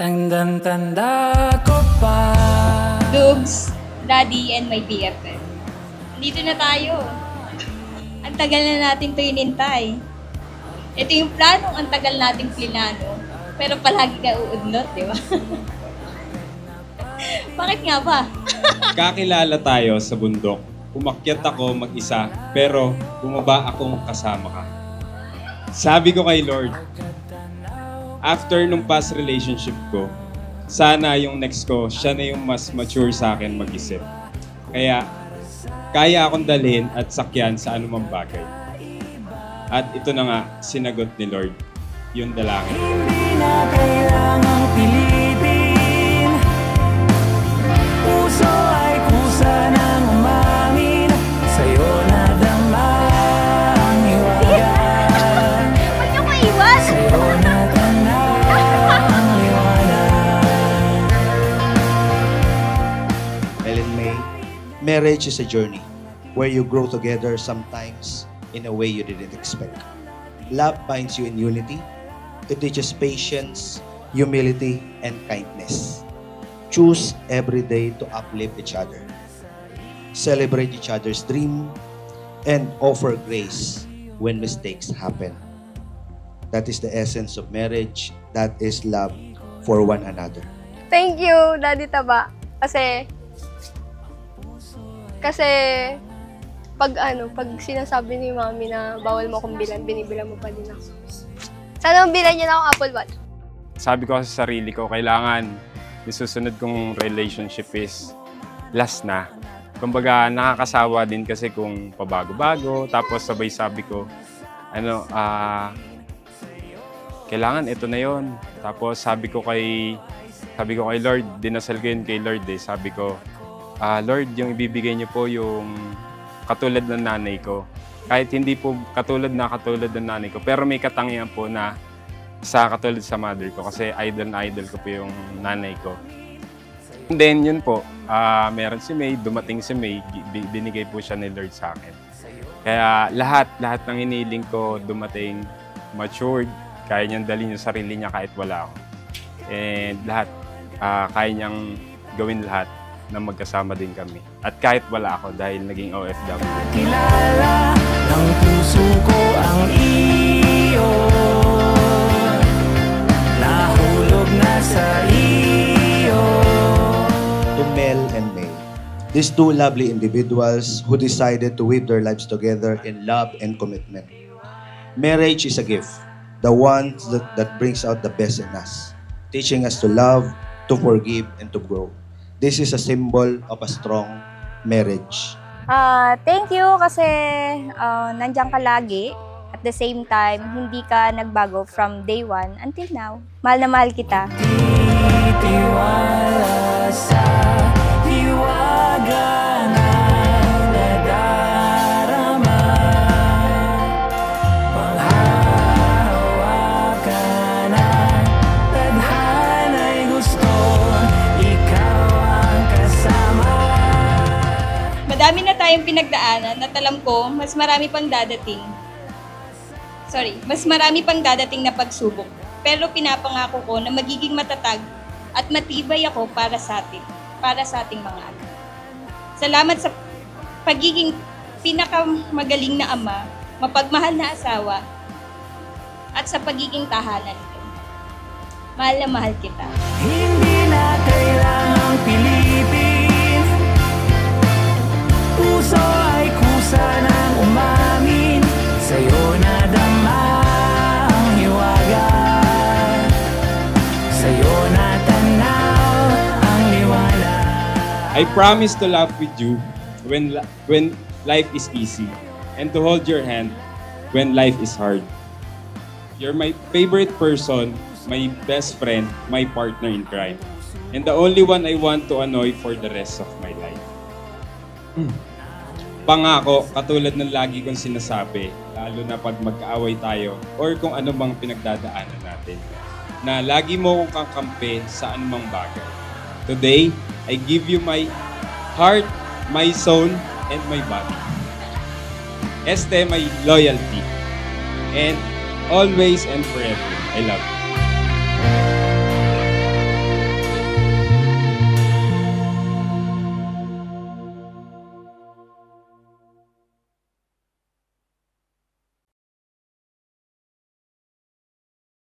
Tandang-tanda ko pa. Dugs, Daddy, and my BFF. Dito na tayo. Ang tagal na natin ito inintay. Ito yung planong ang tagal nating plinano. Pero palagi ka uudnot, di ba? Bakit nga ba? Kakilala tayo sa bundok. Umakyat ako mag-isa, pero bumaba akong kasama ka. Sabi ko kay Lord, after nung past relationship ko, sana yung next ko, siya na yung mas mature sa akin mag-isip. Kaya, kaya akong dalhin at sakyan sa anumang bagay. At ito na nga, sinagot ni Lord, yung dalangin. Hindi na kailangang pilitin. Puso ay kusa ng umamin. Sa'yo na dama ang hiwaga. Ba't niyo ko iwan? Sa'yo na tanaw ang liwanag. Ellen May, marriage is a journey where you grow together sometimes in a way you didn't expect. Love binds you in unity. It teaches patience, humility, and kindness. Choose every day to uplift each other. Celebrate each other's dream and offer grace when mistakes happen. That is the essence of marriage. That is love for one another. Thank you, Daddy Taba. Kasi pag sinasabi ni Mami na bawal mo akong bilan, binibilan mo pa din ako. Sana bilan niya na akong Apple Watch. Sabi ko sa sarili ko, kailangan yung susunod kong relationship is last na. Kumbaga, nakakasawa din kasi kung pabago-bago. Tapos sabay sabi ko, kailangan ito na yon. Tapos sabi ko kay Lord, dinasal ko yun kay Lord eh. Sabi ko, Lord, yung ibibigay niyo po yung katulad ng nanay ko. Kahit hindi po katulad ng nanay ko, pero may katangian po na katulad sa mother ko kasi idol na idol ko po yung nanay ko. And then yun po, meron si May, dumating si May, binigay po siya ni Lord sa akin. Kaya lahat ng hiniling ko dumating, matured, kaya niyang dalhin yung sarili niya kahit wala ako. And lahat, kaya niyang gawin lahat na magkasama din kami. At kahit wala ako dahil naging OFW. Kilala ng puso ko ang iyo. Nahulog na sa iyo. To Mel and May, these two lovely individuals who decided to weave their lives together in love and commitment. Marriage is a gift, the one that brings out the best in us, teaching us to love, to forgive, and to grow. This is a symbol of a strong marriage. Thank you kasi nandiyan ka lagi. At the same time, hindi ka nagbago from day one until now. Mahal na mahal kita. Titiwala sa hiwaga na nadarama. Panghahawakan ang tadhana'y gusto. Ikaw ang kasama. Madami na tayong pinagdaanan at alam ko, mas marami pang dadating na pagsubok. Pero pinapangako ko na magiging matatag at matibay ako para sa ating mga anak. Salamat sa pagiging pinakamagaling na ama, mapagmahal na asawa, at sa pagiging tahanan ko. Mahal na mahal kita. Hindi na kailangang pilitin. Puso ay kusa ng umamin. Sa'yo na dama ang hiwaga. Sa'yo na tanaw ang liwanag. I promise to laugh with you when life is easy and to hold your hand when life is hard. You're my favorite person, my best friend, my partner in crime, and the only one I want to annoy for the rest of my life. Pangako, katulad ng lagi kong sinasabi, lalo na pag magkaaway tayo or kung ano bang pinagdadaanan natin, na lagi mo akong kakampi sa anumang bagay. Today, I give you my heart, my soul, and my body. My loyalty. And always and forever, I love you.